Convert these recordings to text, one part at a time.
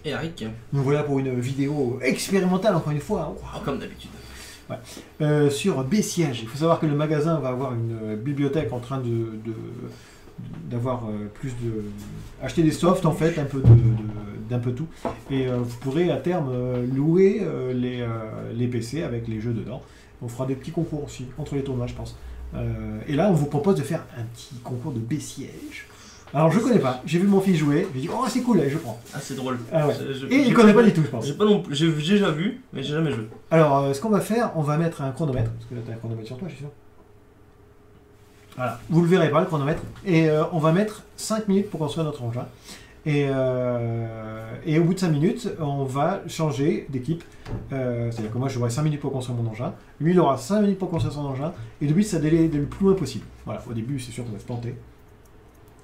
Et Eric. Nous voilà pour une vidéo expérimentale, encore une fois. Oh, comme d'habitude. Ouais. Sur B-Siège. Il faut savoir que le magasin va avoir une bibliothèque en train d'avoir plus de... acheter des softs en fait, d'un peu tout. Et vous pourrez à terme louer les PC avec les jeux dedans. On fera des petits concours aussi, entre les tournois je pense. Et là on vous propose de faire un petit concours de B-Siège. Alors je connais pas, j'ai vu mon fils jouer, j'ai dit oh c'est cool, allez je prends. Ah c'est drôle. Ah ouais. Et il connaît pas du tout je pense. J'ai déjà vu, mais j'ai jamais joué. Alors ce qu'on va faire, on va mettre un chronomètre, parce que là tu as un chronomètre sur toi je suis sûr. Voilà, vous le verrez pas le chronomètre. Et on va mettre 5 minutes pour construire notre engin. Et au bout de 5 minutes, on va changer d'équipe. C'est-à-dire que moi j'aurai 5 minutes pour construire mon engin. Lui il aura 5 minutes pour construire son engin. Et le but c'est d'aller le plus loin possible. Voilà, au début c'est sûr qu'on va se planter.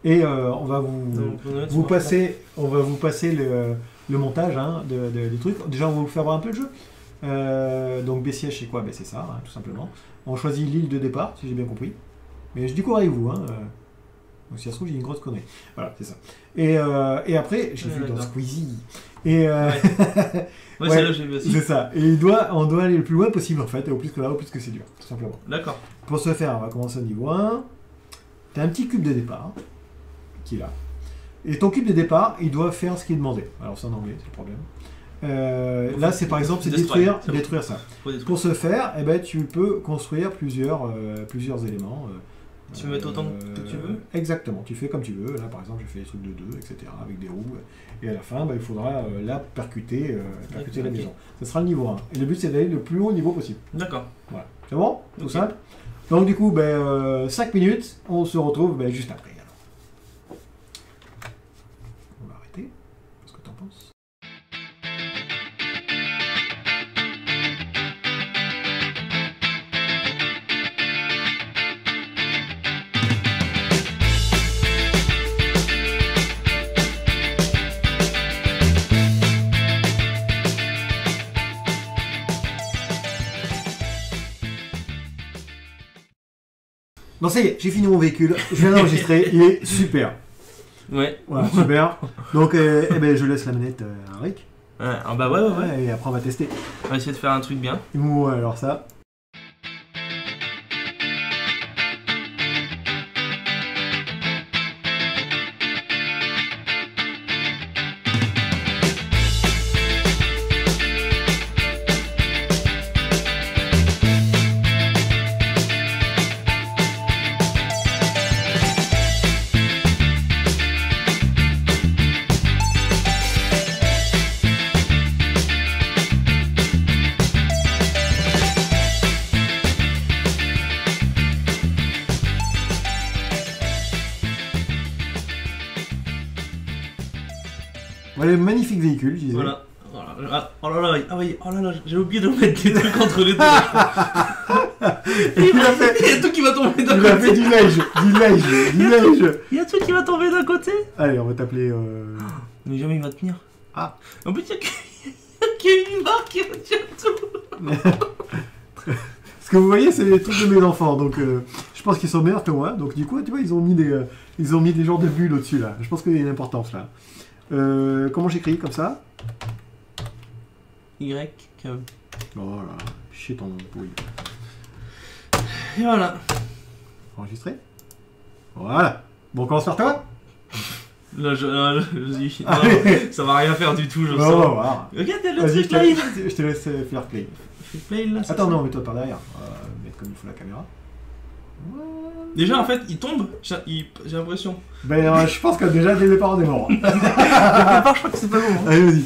Et on va vous passer le montage des trucs. Déjà on va vous faire voir un peu le jeu. Donc B-Siège c'est quoi? Ben, c'est ça, hein, tout simplement. On choisit l'île de départ, si j'ai bien compris. Mais je dis quoi avec vous, hein. Donc si ça se trouve j'ai une grosse connerie. Voilà, c'est ça. Et après, j'ai vu dans Squeezie. Et ouais, ouais, c'est là j'ai vu aussi. c'est ça. Et on doit aller le plus loin possible en fait, et au plus que là, au plus que c'est dur, tout simplement. D'accord. Pour ce faire, on va commencer au niveau 1. Tu as un petit cube de départ, qui est là. Et ton cube de départ, il doit faire ce qui est demandé. Alors c'est en anglais, c'est le problème. Là, c'est par exemple, c'est détruire ça. Pour ce faire, eh ben, tu peux construire plusieurs éléments. Tu mets autant que tu veux. Exactement, tu fais comme tu veux. Là, par exemple, j'ai fait des trucs de 2, etc., avec des roues. Et à la fin, il faudra là percuter la maison. Ce sera le niveau 1. Et le but, c'est d'aller le plus haut niveau possible. D'accord. Voilà. C'est bon? Tout simple. Donc, du coup, 5 minutes, on se retrouve juste après. Alors. On va arrêter. Qu'est-ce que tu en penses? Bon, ça y est, j'ai fini mon véhicule, je viens d'enregistrer, il est super. Ouais. Voilà, super. Donc, je laisse la manette à Rick. Ouais, ah bah ouais. Et après, on va tester. On va essayer de faire un truc bien. Ouais, alors ça. Voilà, magnifique véhicule, je disais. Voilà. Ah, oh là là, ah oui, oh là là, j'ai oublié de mettre des trucs entre les deux. Il y a tout qui va tomber d'un côté. Il a fait du neige. Il y a tout qui va tomber d'un côté. Allez, on va t'appeler... Mais jamais il va tenir. Ah. En plus, il y a une marque qui va tenir tout. Ce que vous voyez, c'est les trucs de mes enfants, donc je pense qu'ils sont meilleurs que moi. Donc du coup, tu vois, ils ont mis des genres de bulles au-dessus, là. Je pense qu'il y a une importance, là. Comment j'écris comme ça? Y. Oh là, chier ton pouille. Et voilà. Enregistré? Voilà. Bon, on commence par toi? Là, ça va rien faire du tout, je on va sens. voir. Regarde, il y a le Vas-y, truc là. je te laisse faire play. Fais play là. Attends, non, mets-toi par derrière. Mettre comme il faut la caméra. Déjà, en fait, il tombe, j'ai l'impression. Je pense que déjà, dès le départ, on est mort. Quelque part, je crois que c'est pas bon. Hein. Allez, vas-y.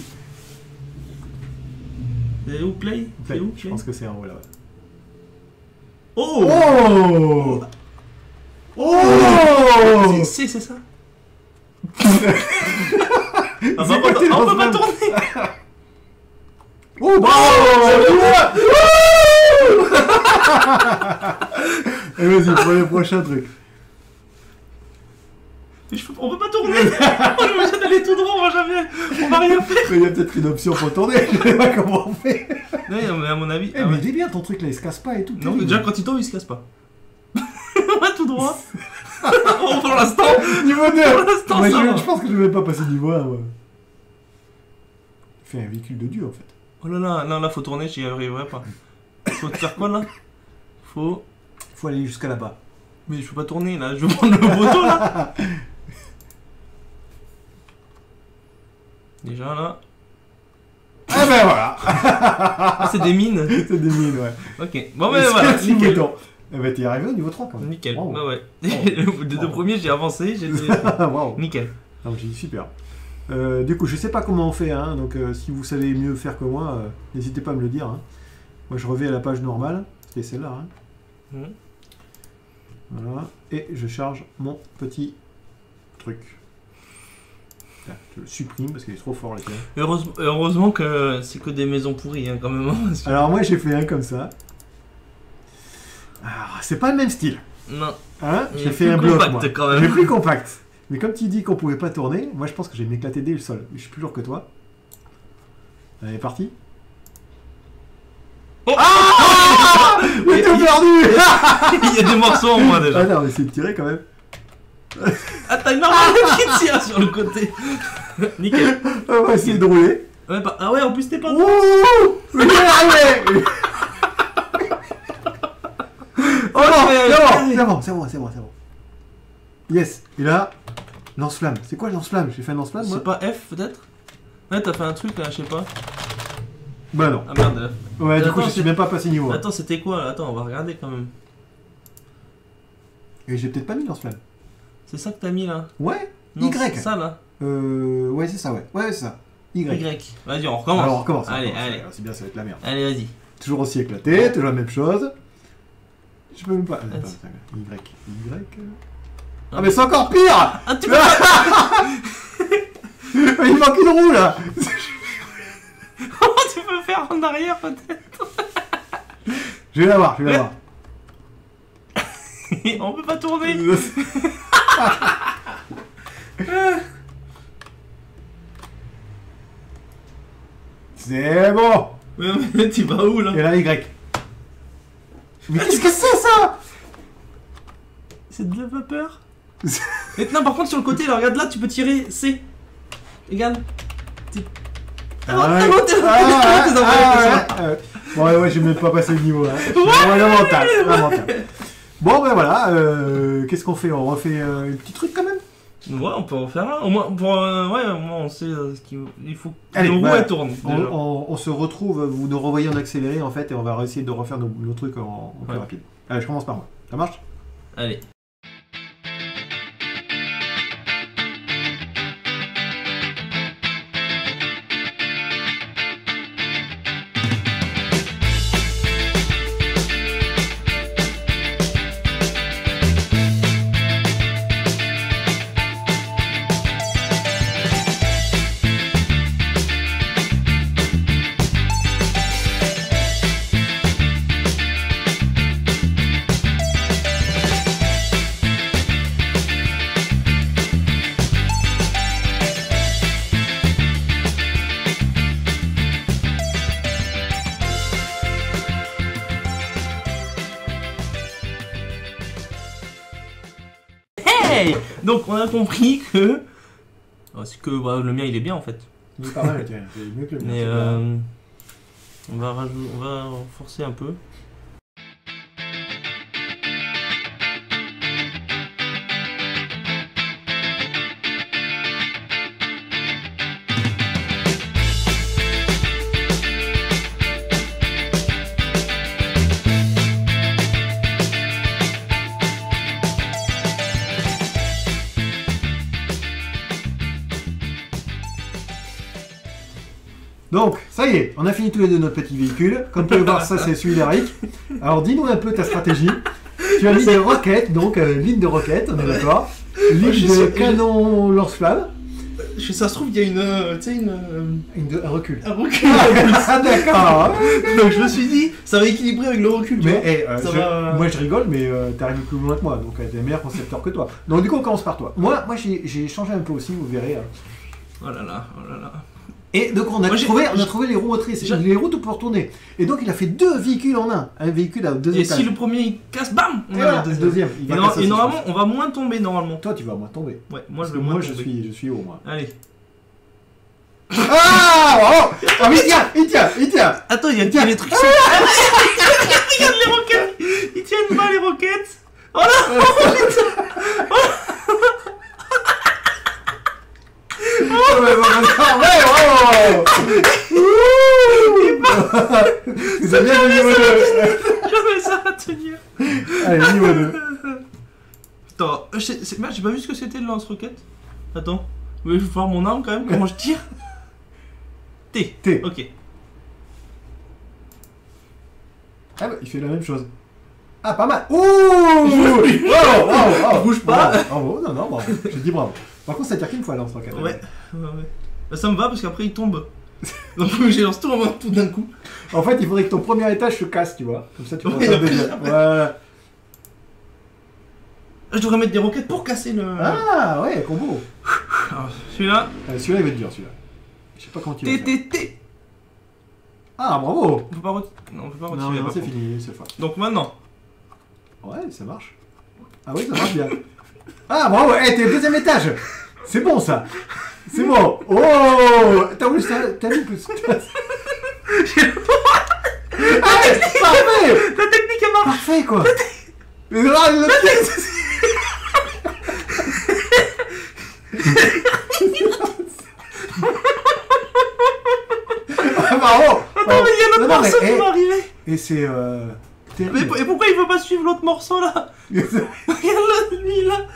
C'est où play? C'est où Je pense que c'est en haut là. Ouais. Oh! Oh! C'est ça. On peut pas tourner. Oh! Et vas-y, pour le prochain truc. On peut pas tourner. On est obligé d'aller tout droit, on va rien faire. Mais il y a peut-être une option pour tourner, je sais pas comment on fait. Non, mais à mon avis... Mais il est bien ton truc là, il se casse pas et tout. Non, mais déjà quand il tombe, il se casse pas. On va tout droit. Pour l'instant. Niveau 2. Pour l'instant, ça va. Je pense que je vais pas passer niveau 1. Ouais. Fais un véhicule de Dieu en fait. Oh là là, là, faut tourner, j'y arriverai pas. Faut te faire quoi là? Faut aller jusqu'à là-bas. Mais je peux pas tourner là, je veux prendre le bouton là. Déjà là. Ah ben voilà. Ah, c'est des mines. C'est des mines, ouais. Ok, bon ben voilà, nickel. Eh ben t'es arrivé au niveau 3 quand même. Nickel, Wow. bah ouais. Wow. Les deux premiers, j'ai avancé, j'ai Waouh. nickel. Non, j'ai dit super. Du coup, je sais pas comment on fait, hein, donc si vous savez mieux faire que moi, n'hésitez pas à me le dire. Hein. Moi, je reviens à la page normale, c'était celle-là. Hein. Voilà, et je charge mon petit truc. Là, je le supprime parce qu'il est trop fort, les gars. Heureusement que c'est que des maisons pourries, hein, quand même. Parce que... Alors, moi, j'ai fait un comme ça. Ah, c'est pas le même style. Non. Hein, Il j'ai est fait plus un bloc, compact, moi. quand même. J'ai plus compact. Mais comme tu dis qu'on pouvait pas tourner, moi je pense que je vais m'éclater dès le sol. Je suis plus lourd que toi. Allez, parti. Oh Ah Mais t'es perdu. Il y a des morceaux en moins déjà. Ah non, mais c'est de tirer quand même. Ah, t'as une marque qui tire sur le côté. Nickel. On va essayer de rouler. Ouais, bah, ah ouais, en plus t'es pas... Ouh, je vais y arriver. Oh non, c'est bon. Yes. Et là, lance-flamme. C'est quoi le lance-flamme? J'ai fait un lance-flamme, moi? C'est pas F peut-être? Ouais, t'as fait un truc là, je sais pas. Bah non. Ah merde. Ouais, du coup, Attends, je suis même pas passé niveau. Attends, c'était quoi là? Attends, on va regarder quand même. Et j'ai peut-être pas mis lance-flamme. C'est ça que t'as mis là? Ouais. Non, Y. c'est ça là? Ouais, c'est ça, ouais. Ouais, c'est ça. Y. Vas-y, on recommence. Alors, on recommence. Allez, on recommence. allez. C'est bien, ça va être la merde. Allez, vas-y. Toujours aussi éclaté, toujours la même chose. Je peux même pas. Vas-y. Attends, Y. Ah, mais c'est encore pire. Ah, tu peux Il manque une roue là. Comment tu peux faire en arrière peut-être? Je vais l'avoir. On peut pas tourner. C'est bon. Mais tu vas où là? Et là, Y. Mais qu'est-ce que c'est ça? C'est de la vapeur. Et non, par contre, sur le côté, là, regarde là, tu peux tirer C. Regarde. Ouais, j'ai même pas passé le niveau là. Lamentable. Bon, ben voilà. Qu'est-ce qu'on fait? On refait un petit truc quand même? Ouais, on peut en faire un. Au moins, pour, ouais, au moins on sait ce qu'il il faut. Allez, le roue, bah, elle tourne. déjà. on se retrouve, vous nous revoyez en accéléré en fait, et on va essayer de refaire nos trucs en plus Ouais. rapide. Allez, je commence par moi. Ça marche? Allez. Hey! Donc on a compris que. Oh, c'est que bah, le mien il est bien en fait. Il est pas mal, tiens, c'est mieux que le mien. Mais c'est on va forcer un peu. Donc, ça y est, on a fini tous les deux notre petit véhicule. Comme vous pouvez voir, ça c'est celui d'Eric. Alors, dis-nous un peu ta stratégie. Tu as mis des roquettes, donc ligne de roquettes, on est d'accord. Ligne de canon lance-flamme. Ça se trouve, il y a une. Tu sais, Un recul. un recul. Ah, d'accord. Donc je me suis dit, ça va équilibrer avec le recul. tu Mais vois. Ça va- moi je rigole, mais t'arrives plus loin que moi, donc t'es meilleur concepteur que toi. Donc du coup on commence par toi. Moi j'ai changé un peu aussi, vous verrez. Oh là là, oh là là. Et donc on a trouvé les roues motrices, les roues tout pour tourner. Et donc il a fait deux véhicules en un. Un véhicule à deux Et étages. si le premier il casse, bam! Et voilà, le deuxième. Il va casser Et aussi, normalement, je on va moins tomber normalement. pense. Toi tu vas moins tomber. Ouais, moi Parce je que vais moins moi tomber. je suis haut moi. Allez. Ah, bravo. Ah, mais il tient. Attends, il y a les trucs qui sont... Regarde les roquettes. Ils tiennent pas les roquettes. Oh là. Oh, mais ouais, bravo. Vous avez bien le niveau 2. Jamais ça va tenir. Allez, niveau 2. Attends, merde, j'ai pas vu ce que c'était le lance-roquette. Attends, il faut voir mon arme quand même, comment je tire. T. Ok. Ah bah, il fait la même chose. Ah, pas mal. Ouh. Bravo. Bouge pas. Bravo, non, bravo. J'ai dit bravo. Par contre, ça tire qu'une fois le lance-roquette. Ouais. Bah, ça me va parce qu'après il tombe. Donc j'ai lancé tout en main tout d'un coup. En fait, il faudrait que ton premier étage se casse, tu vois. Comme ça, tu pourras Ouais, faire déjà. Voilà. Je devrais mettre des roquettes pour casser le... Ah, ouais, combo. Alors, celui-là... Celui-là, il va être dur, celui-là. Je sais pas comment tu vas faire. T. Ah, bravo. On peut pas retirer. Non, on peut pas retirer. Non, par c'est contre. fini, cette fois. Donc maintenant... Ouais, ça marche. Ah oui, ça marche bien. Ah, bravo. Eh, t'es au deuxième étage. C'est bon, ça. C'est bon. Oh. T'as vu plus. Ah, parfait. La technique elle marche. Parfait, quoi. Mais là, bravo. Attends, mais il y a un autre morceau qui va arriver. Et c'est terrible. Mais pourquoi il veut pas suivre l'autre morceau là? Regarde lui là.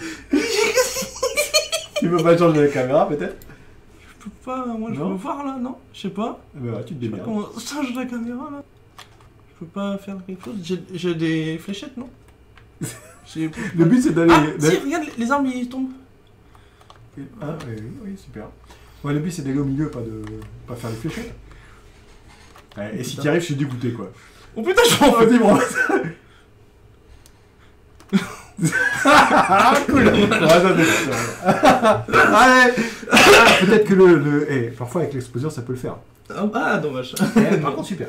Tu veux pas changer la caméra peut-être? Je peux pas, moi je Non. peux voir là, non? Je sais pas. Bah ouais, tu te Je sais pas démerdes. comment on change la caméra là. Je peux pas faire quelque chose. J'ai des fléchettes, non? Le but c'est d'aller. Ah, si, regarde, les armes ils tombent. Ah oui, super. Ouais, le but c'est d'aller au milieu, pas faire les fléchettes. Ouais, et si t'y arrives, je suis dégoûté quoi. Oh putain, je m'en fous. Vas-y, bon. Ah, cool. Ouais, ça, allez. Peut-être que parfois avec l'explosion ça peut le faire. Ah, dommage. Par contre, super.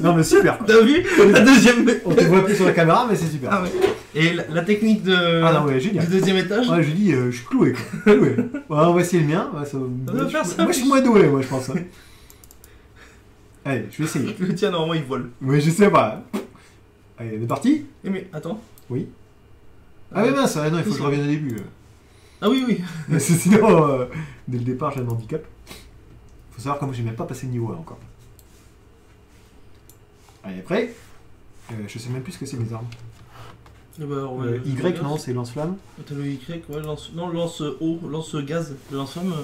Non, mais super. T'as vu? La deuxième. On te voit plus sur la caméra, mais c'est super. Ah ouais. Et la technique de... Ah non, ouais, génial. du deuxième étage. Ouais, je dis, je suis cloué quoi. Cloué. Ouais, on va essayer le mien. Ouais, va faire ça, moi, je suis moins doué, moi, je pense. Allez, je vais essayer. Le tien, normalement, il vole. Oui, je sais pas. Allez, on est parti? Eh, mais attends. Oui. Ah, mais mince, non, il faut que je revienne au début. Ah oui, oui. Mais sinon, dès le départ, j'ai un handicap. Faut savoir que moi, j'ai même pas passé le niveau 1 encore. Allez, prêt? Je sais même plus ce que c'est mes armes. Eh ben, ouais, Y, non, c'est lance-flamme. T'as le Y, ouais, non, lance-eau, lance-gaz. Le lance-flamme.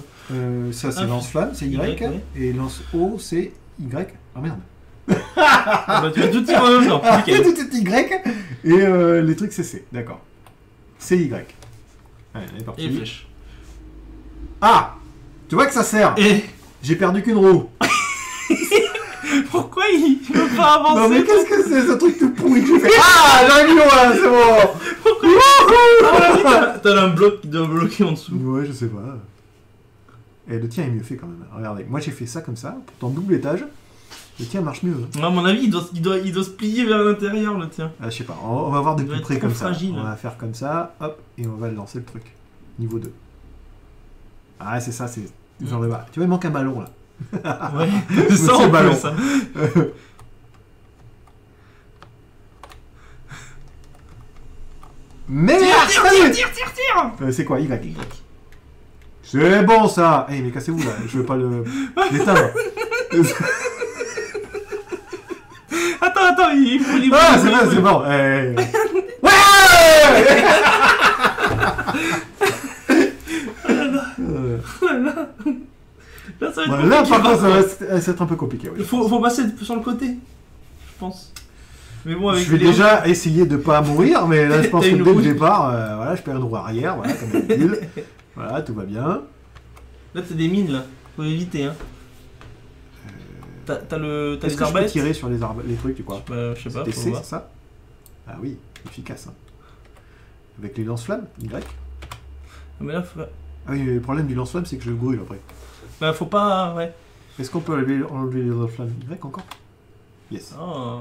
Ça, c'est Ah, lance-flamme, c'est Y. ouais. Et lance-eau, c'est Y. Ah merde. Ah bah, tu vas tout dire en même temps. Ah, Nickel. tout est Y. Et les trucs, c'est C. D'accord. C'est Y. Allez, on est Et parti. les flèches. Ah! Tu vois que ça sert. Et J'ai perdu qu'une roue. pourquoi il veut pas avancer? Non, mais qu'est-ce que c'est ce truc tout pourri que j'ai fait? Ah! J'arrive loin, c'est bon! T'as un bloc qui doit bloquer en dessous. Ouais, je sais pas. Et le tien est mieux fait quand même. Regardez, moi j'ai fait ça comme ça, pourtant double étage. Le tien marche mieux. Hein. À mon avis, il doit se plier vers l'intérieur, le tien. Ah, je sais pas, on va voir de Il doit plus être près trop comme ça. fragile. On va faire comme ça, hop, et on va lancer le truc. Niveau 2. Ah, c'est ça, c'est vers le bas. Tu vois, il manque un ballon là. Ouais, c'est ça en ballon. plus, ça. Merde! Tire. C'est quoi, Y? C'est bon ça! Eh, mais cassez-vous là, je veux pas l'éteindre. Attends, il faut les Ah, c'est bon, c'est bon. Ouais! Là, ça va être Voilà, là, compliqué, par contre, contre. ça va être un peu compliqué. Oui. Faut passer sur le côté, je pense. Mais bon, avec Je vais les- déjà essayer de pas mourir, mais là, je pense T'as que une dès roue. le départ, voilà, je perds une roue arrière, voilà, comme d'habitude. Voilà, tout va bien. Là, t'as des mines, là. Faut éviter, hein. T'as Est-ce les que je peux arbalètes. tirer sur les trucs, tu crois? Je sais pas, C'était faut C, voir. c'est ça? Ah oui, efficace. Hein. Avec les lance-flammes, Y. Mais là, faut... Ah oui, le problème du lance-flamme, c'est que je brûle après. Bah, faut pas... Ouais. Est-ce qu'on peut enlever les lance-flammes Y encore? Yes. Oh.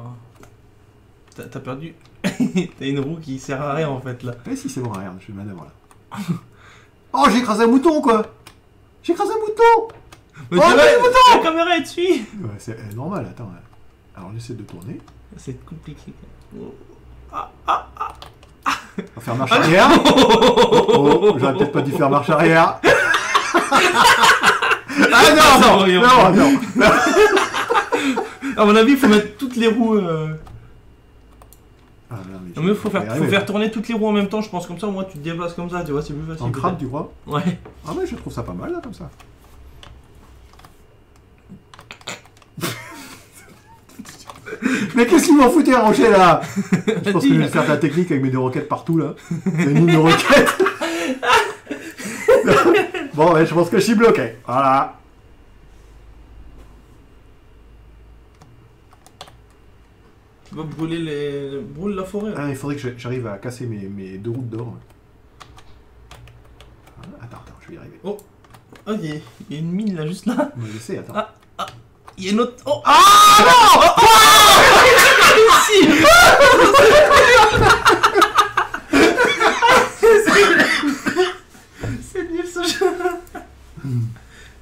T'as perdu... T'as une roue qui sert à rien, en fait, là. Eh si, c'est bon, regarde, je fais une manœuvre là. Oh, j'ai écrasé un mouton, quoi! J'ai écrasé un mouton! Mais Oh, c'est mais vrai, le la caméra est dessus. Ouais, c'est normal, attends. Alors, on essaie de tourner. C'est compliqué. Oh. On va faire marche arrière. Oh, j'aurais peut-être pas dû faire marche arrière. Ah non. À mon avis, il faut mettre toutes les roues. Ah, Non, mais faut faire tourner toutes les roues en même temps, je pense. Comme ça, moi, tu te déplaces comme ça, tu vois, c'est plus facile. En crabe, tu crois? Ouais. Ah, mais je trouve ça pas mal, là, comme ça. Mais qu'est-ce qu'il m'en foutait, Rocher, là? Je pense que je vais faire de la technique avec mes 2 roquettes partout, là. C'est une ligne de roquettes. Bon, ouais, je pense que je suis bloqué. Voilà. Tu vas brûler la forêt. Ah, il faudrait que j'arrive à casser mes 2 routes d'or. Attends, je vais y arriver. Oh, il y a une mine là, juste là. Mais je sais, attends. Il y a une autre. Oh, non. Ici. C'est nul ce jeu.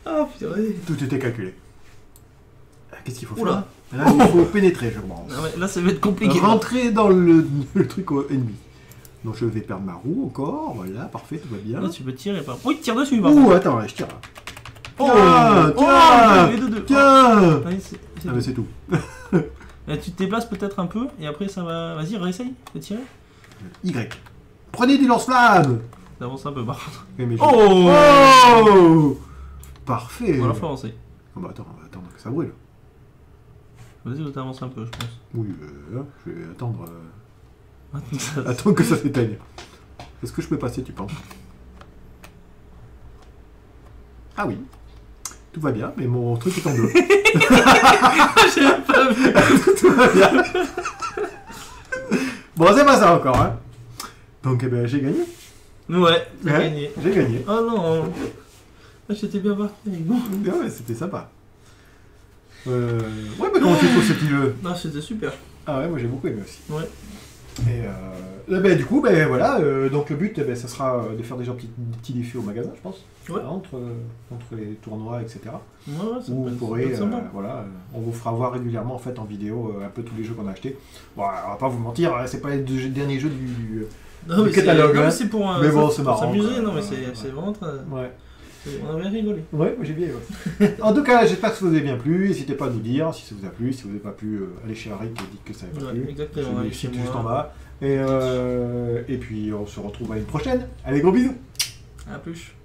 Ah putain. Tout était calculé. Qu'est-ce qu'il faut faire? Oula. Là, il faut pénétrer, je pense. Ah ouais, là, ça va être compliqué. Rentrer dans le truc ennemi. Donc je vais perdre ma roue encore. Voilà, parfait, tout va bien. Là, tu peux tirer par. Oui, tire dessus. Ouh, attends, je tire. Tiens. Mais c'est tout. Là, tu te déplaces peut-être un peu et après ça va. Vas-y, réessaye de tirer. Y. Prenez du lance-flamme. T'avances un peu par contre. Oh. Parfait. Voilà, faut avancer. Oh, bah attends, on va attendre que ça brûle. Vas-y, t'avances un peu, je pense. Oui, je vais attendre. Attendre que ça s'éteigne. Est-ce que je peux passer, tu penses? Ah oui. Tout va bien, mais mon truc est en bleu. J'ai pas vu. Tout va bien. Bon, c'est pas ça encore, hein. Donc, eh ben, j'ai gagné. Ouais, t'as gagné. J'ai gagné. Oh non. J'étais bien parti avec vous. Ouais, c'était sympa. Ouais, mais comment tu trouves ce petit jeu? Non, c'était super. Ah ouais, moi j'ai beaucoup aimé aussi. Ouais. Et ben, du coup, ben voilà, donc le but, ben, ça sera de faire déjà un petit défi au magasin, je pense. Ouais. Entre les tournois, etc. Ouais, ça Où peut vous être- pourrez, ça peut être sympa. voilà, on vous fera voir régulièrement en fait en vidéo un peu tous les jeux qu'on a achetés. Bon, on va pas vous mentir, c'est pas les derniers jeux du Non, mais catalogue, non, hein. mais c'est pour, Mais bon, pour c'est marrant, s'amuser, quoi. non mais Ouais. c'est vraiment très... Ouais. On a bien rigolé. Ouais, moi j'ai bien. Ouais. En tout cas, j'espère que ça vous a bien plu. N'hésitez pas à nous dire si ça vous a plu. Si vous n'avez pas plu, allez chez Harry et dites que ça n'a pas Ouais, plu. exactement, Je allez le chez site moi. juste en bas. Et puis on se retrouve à une prochaine. Allez, gros bisous. À plus.